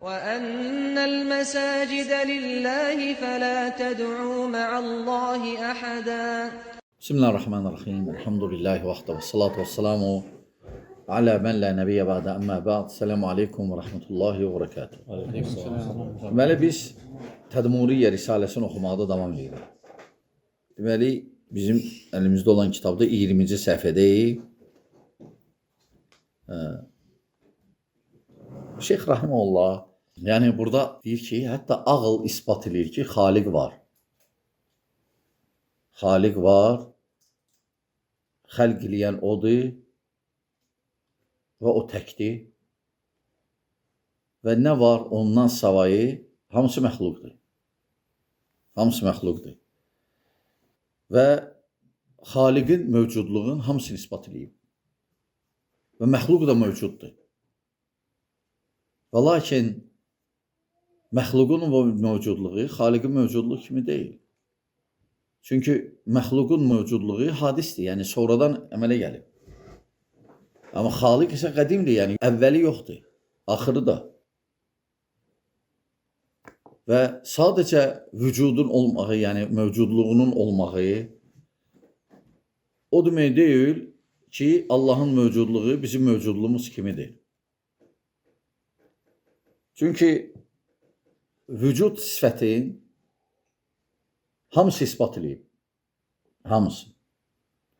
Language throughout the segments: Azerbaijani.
وَأَنَّ الْمَسَاجِدَ لِلَّهِ فَلَا تَدْعُوا مَعَ اللّٰهِ أَحَدًا. Bismillahirrahmanirrahim. Elhamdülillahi vahde ve salatu ve selamu ala men la nebiyye ba'de amma ba'd. Selamu aleyküm ve rahmetullahi ve berekatuhu. Deməli, biz Tədmuriyyə Risaləsini oxumaqda davam edirik. Deməli, bizim əlimizdə olan kitabda 20-ci səhifədəyik. Şeyx Rahimullah, yəni burada deyir ki, hətta ağıl ispat edir ki, Xaliq var. Xaliq var, xəlq eləyən odur və o təkdir. Və nə var ondan savayı, hamısı məxluqdur. Hamısı məxluqdur. Və Xaliqin mövcudluğun hamısını ispat eləyib. Və məxluq da mövcuddur. Və lakin məxluqun mövcudluğu Xaliqin mövcudluğu kimi deyil. Çünki məxluqun mövcudluğu hadisdir, yəni sonradan əmələ gəlib. Amma Xaliq isə qədimdir, yəni əvvəli yoxdur, axırı da. Və sadəcə vücudun olmağı, yəni mövcudluğunun olmağı o demək deyil ki, Allahın mövcudluğu bizim mövcudluğumuz kimidir. Çünki vücud sifətin hamısı ispat eləyib. Hamısı.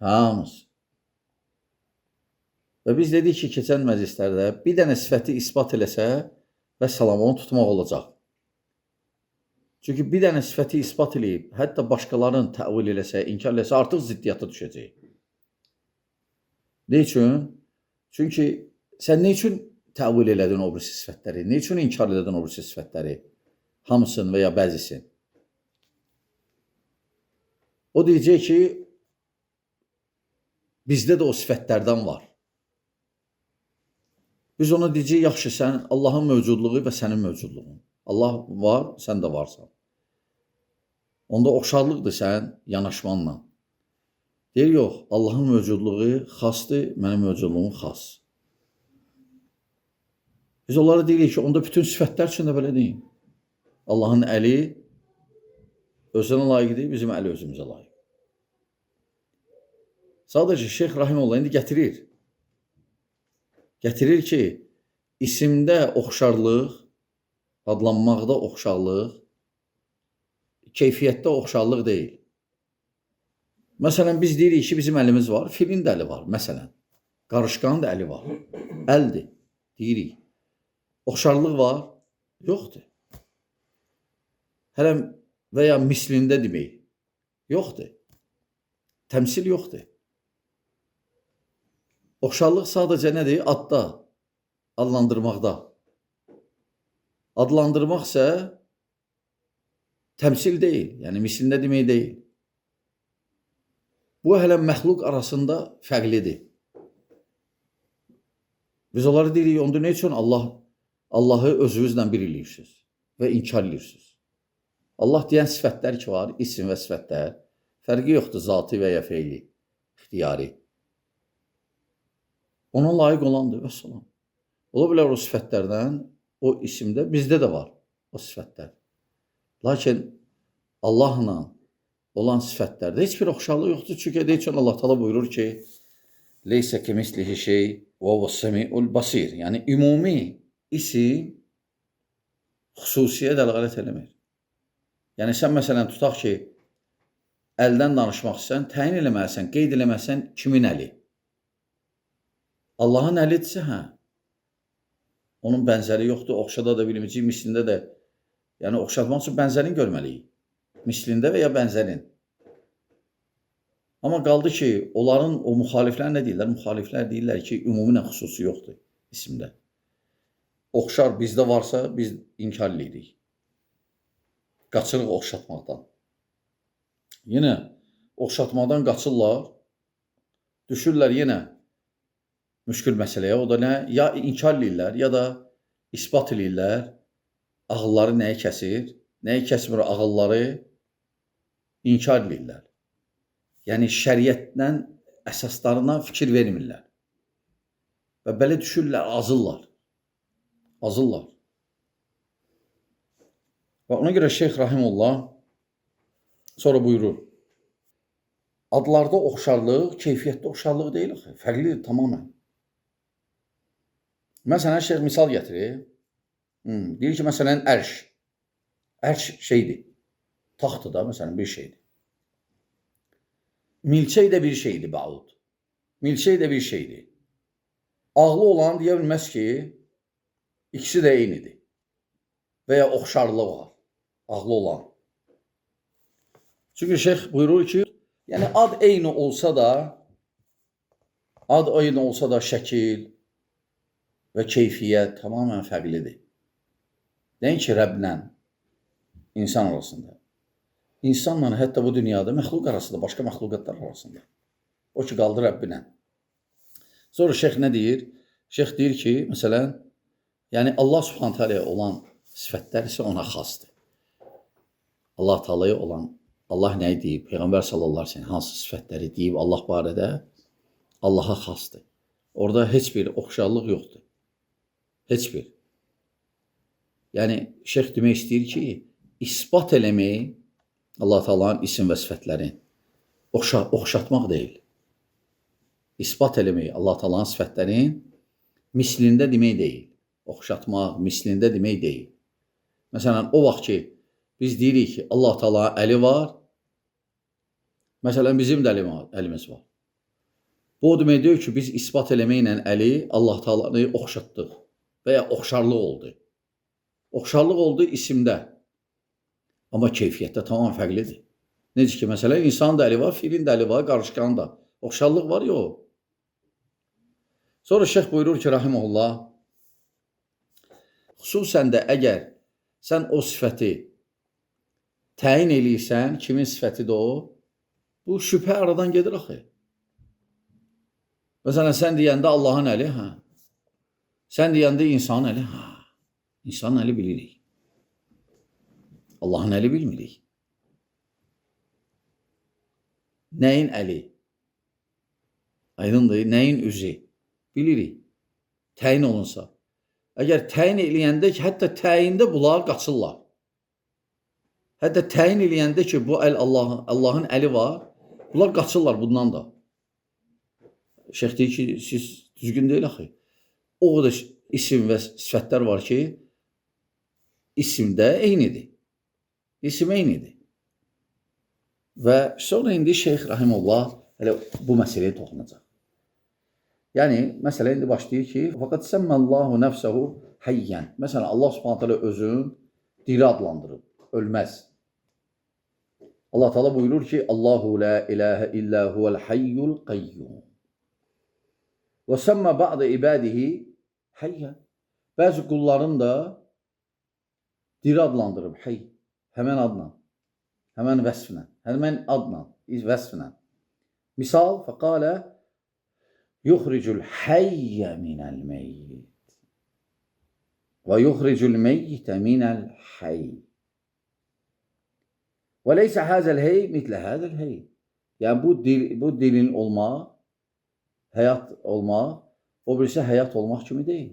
Hamısı. Və biz dedik ki, keçən məclislərdə bir dənə sifəti ispat eləsə və salam onu tutmaq olacaq. Çünki bir dənə sifəti ispat eləyib, hətta başqalarının təvil eləsə, inkar eləsə, artıq ziddiyyata düşəcək. Ne üçün? Çünki sən ne üçün təvil elədin o birisi sifətləri? Ne üçün inkar elədin o birisi sifətləri? Hamısını və ya bəzisini. O deyəcək ki, bizdə də o sifətlərdən var. Biz ona deyəcək, yaxşı, sən Allahın mövcudluğu və sənin mövcudluğun. Allah var, sən də varsan. Onda oxşarlıqdır sən yanaşmanla. Deyir, yox, Allahın mövcudluğu xasdır, mənim mövcudluğum xas. Biz onlara deyirik ki, onda bütün sifətlər üçün də belə deyin. Allahın əli özünə layiqdir, bizim əli özümüzə layiq. Sadəcə Şeyx Rahimullah indi gətirir. Gətirir ki, isimdə oxşarlıq, adlanmaqda oxşarlıq, keyfiyyətdə oxşarlıq deyil. Məsələn, biz deyirik ki, bizim əlimiz var, filin də əli var, məsələn. Qarışqanın da əli var, əldir, deyirik. Oxşarlıq var, yoxdur. Hələ və ya mislində demək, yoxdur. Təmsil yoxdur. Oxşarlıq sadəcə nədir? Adda, adlandırmaqda. Adlandırmaq isə təmsil deyil, yəni mislində demək deyil. Bu hələ məxluq arasında fərqlidir. Biz onları deyirik, onda nə üçün Allahı özünüzlə bir eləyirsiniz və inkar eləyirsiniz? Allah deyən sifətlər ki var, isim və sifətlər, fərqi yoxdur, zatı və ya feili, ixtiyari. Ona layiq olandır və salam. Ola bilər o sifətlərdən, o isimdə bizdə də var o sifətlər. Lakin Allahla olan sifətlərdə heç bir oxşarlıq yoxdur. Çünki deyir ki, Allah Teala buyurur ki, leysə kemislihi şey və vəs-səmi'ul basir. Yəni, ümumi isim xüsusiyə dəlqalət eləmir. Yəni, sən məsələn tutaq ki, əldən danışmaq istəsən, təyin eləməlisən, qeyd eləməlisən kimin əli? Allahın əlidirsə, hə. Onun bənzəri yoxdur, oxşada da bilməyəcək, mislində də. Yəni, oxşatmaq üçün bənzərini görməliyik. Mislində və ya bənzərin. Amma qaldı ki, onların o müxaliflər nə deyirlər? Müxaliflər deyirlər ki, ümumi xüsusi yoxdur isimdə. Oxşar bizdə varsa, biz inkar edirik. Qaçırıq oxşatmaqdan. Yenə oxşatmaqdan qaçırlar, düşürlər yenə müşkül məsələyə. O da nə? Ya inkar edirlər, ya da isbat edirlər. Ağılları nəyi kəsir? Nəyi kəsmir ağılları? İnkar edirlər. Yəni, şəriətdən, əsaslarından fikir vermirlər. Və belə düşürlər, azırlar. Azırlar. Və ona görə Şeyx Rahimullah sonra buyurur, adlarda oxşarlıq, keyfiyyətdə oxşarlıq deyil, fərqlidir tamamən. Məsələn, Şeyx misal gətirir. Deyir ki, məsələn, ərş. Ərş şeydir. Taxtdır da, məsələn, bir şeydir. Milçək də bir şeydir, Bağud. Milçək də bir şeydir. Ağlı olan deyə bilməz ki, ikisi də eynidir. Və ya oxşarlıq var. Ağlı olan. Çünki şeyx buyurur ki, yəni ad eyni olsa da şəkil və keyfiyyət tamamən fərqlidir. Deyən ki, Rəblə insan arasında. İnsanla hətta bu dünyada məxluq arasında, başqa məxluqatlar arasında. O ki, qaldı Rəbbinə. Sonra şeyx nə deyir? Şeyx deyir ki, məsələn, yəni Allah Subhanahu taalaya olan sifətlər isə ona xasdır. Allah Taalaya olan, Allah nə deyib, Peyğəmbər sallallahu əleyhi və səlləm hansı sifətləri deyib Allah barədə Allaha xasdır. Orada heç bir oxşarlıq yoxdur. Heç bir. Yəni şeyx demək istəyir ki, isbat eləmək Allah Taala'nın isim və sifətlərini oxşatmaq deyil. İsbat eləmək Allah Taala'nın sifətlərini mislində demək deyil. Oxşatmaq, mislində demək deyil. Məsələn, o vaxt ki, biz deyirik ki, Allah Taala'nın əli var. Məsələn, bizim də əlimiz var. Bu o demək deyir ki, biz isbat eləməklə əli Allah Taala'nı oxşatdıq və ya oxşarlıq oldu. Oxşarlıq oldu isimdə. Amma keyfiyyətdə tamam fərqlidir. Necə ki, məsələn, insanın da əli var, filin də əli var, qarışqanın da. Oxşarlıq var, yox. Sonra şeyx buyurur ki, rahimehullah, xüsusən də əgər sən o sifəti təyin eləyirsən, kimin sifətidir o, bu şübhə aradan gedir axı. Məsələn, sən deyəndə Allahın əli, hə. Sən deyəndə insanın əli, hə. İnsanın əli bilirik. Allahın əli bilmirik. Nəyin əli? Aydındır, nəyin üzü? Bilirik. Təyin olunsa. Əgər təyin eləyəndə ki, hətta təyində bunlar qaçırlar. Hətta təyin eləyəndə ki, bu əl Allahın əli var, bunlar qaçırlar bundan da. Şeyx deyir ki, siz düzgün deyil axı. O da isim və sifətlər var ki, isimdə eynidir. İsim eynidir. Və sonra indi Şeyx Rahimullah hələ bu məsələyə toxunacaq. Yəni, məsələ indi başlayır ki, fəqət səmməllahu nəfsəhu həyyən. Məsələn, Allah Subhanahu taala özün diri adlandırıb, ölməz. Allah Taala buyurur ki, Allahu la ilahə illə huvəl hayyul qayyum. Və səmmə ba'də ibadihi həyyən. Bəzi qulların da diri adlandırıb, həy, həmən adla, həmən vəsfinə, həmən adla, vəsfinə. Misal, fəqalə, yuxricul həyyə minəl meyyit və yuxricul meyyitə minəl həy. Və leysə həzəl hey mitlə həzəl hey. Yəni, bu dilin olmaq, həyat olmaq, o birisi həyat olmaq kimi deyil.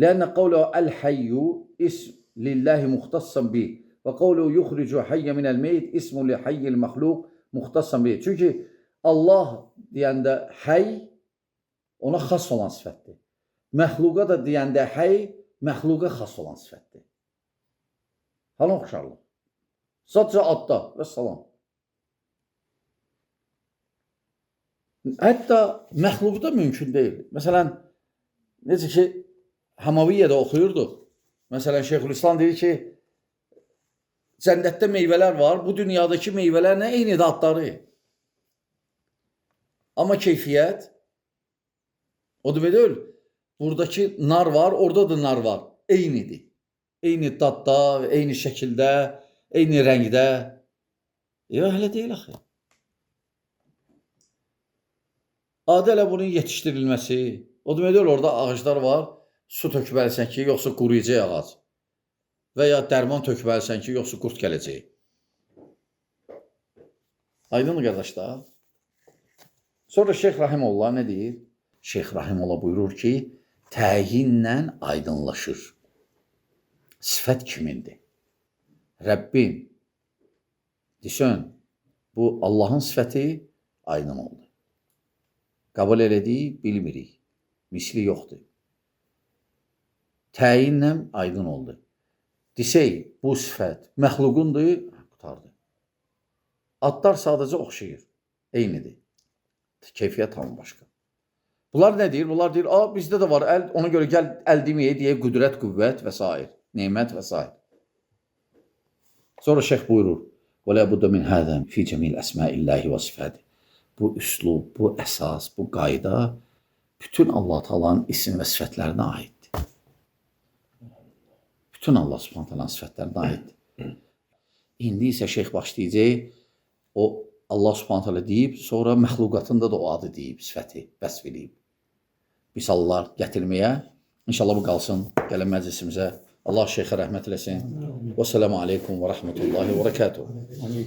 Lənnə qavləhu əl-həyyu ism lillahi muxtassan bih və qavləhu yuxricu həyyə minəl meyyit ismun li həyyil məxluq muxtassan bih. Çünki Allah deyəndə həy ona xas olan sifətdir. Məxluqa da deyəndə həy məxluqa xas olan sifətdir. Hanı oxşarlıq? Sadəcə adda və salam. Hətta məxluqda mümkün deyil. Məsələn, necə ki, Hamaviyyədə oxuyurduq. Məsələn, Şeyxülislam deyir ki, cənnətdə meyvələr var, bu dünyadakı meyvələrlə eyni dadları. Amma keyfiyyət, o demək deyil, buradakı nar var, orada da nar var. Eynidir. Eyni dadda, eyni şəkildə, eyni rəngdə. Yox, hələ deyil axı. Adı elə bunun yetişdirilməsi. O demək deyil, orada ağaclar var, su tökməlisən ki, yoxsa quruyacaq ağac. Və ya dərman tökməlisən ki, yoxsa qurt gələcək. Aydın qardaşlar. Sonra Şeyx Rahimullah nə deyir? Şeyx Rahimullah buyurur ki, təyinlə aydınlaşır. Sifət kimindir? Rəbbin. Desən, bu Allahın sifəti aydın oldu. Qəbul elədik, bilmirik. Misli yoxdur. Təyinlə aydın oldu. Desək, bu sifət məxluqundur, qutardı. Adlar sadəcə oxşayır, eynidir. Keyfiyyət tamam başqa. Bunlar nə deyir? Bunlar deyir, bizdə də var əl, ona görə gəl əl deməyək, deyək qüdrət, qüvvət və s. Nemət və s. Sonra şeyx buyurur, وَلَا بُدَّ مِنْ هَذَا فِي جَمِيلِ أَسْمَاءِ اللّٰهِ وَصِفَاتِ. Bu üslub, bu əsas, bu qayda bütün Allah Taala'nın isim və sifətlərinə aiddir. Bütün Allah Subhanahu Taala'nın sifətlərinə aiddir. İndi isə şeyx başlayacaq, o Allah Subhanahu Taala deyib, sonra məxluqatında da o adı deyib, sifəti vəsf edib. Misallar gətirməyə, inşallah bu qalsın gələn məclisimizə. Allah şeyxə rəhmət eləsin. Və selamu aleykum və rəhmətullahi və bərəkatuhu.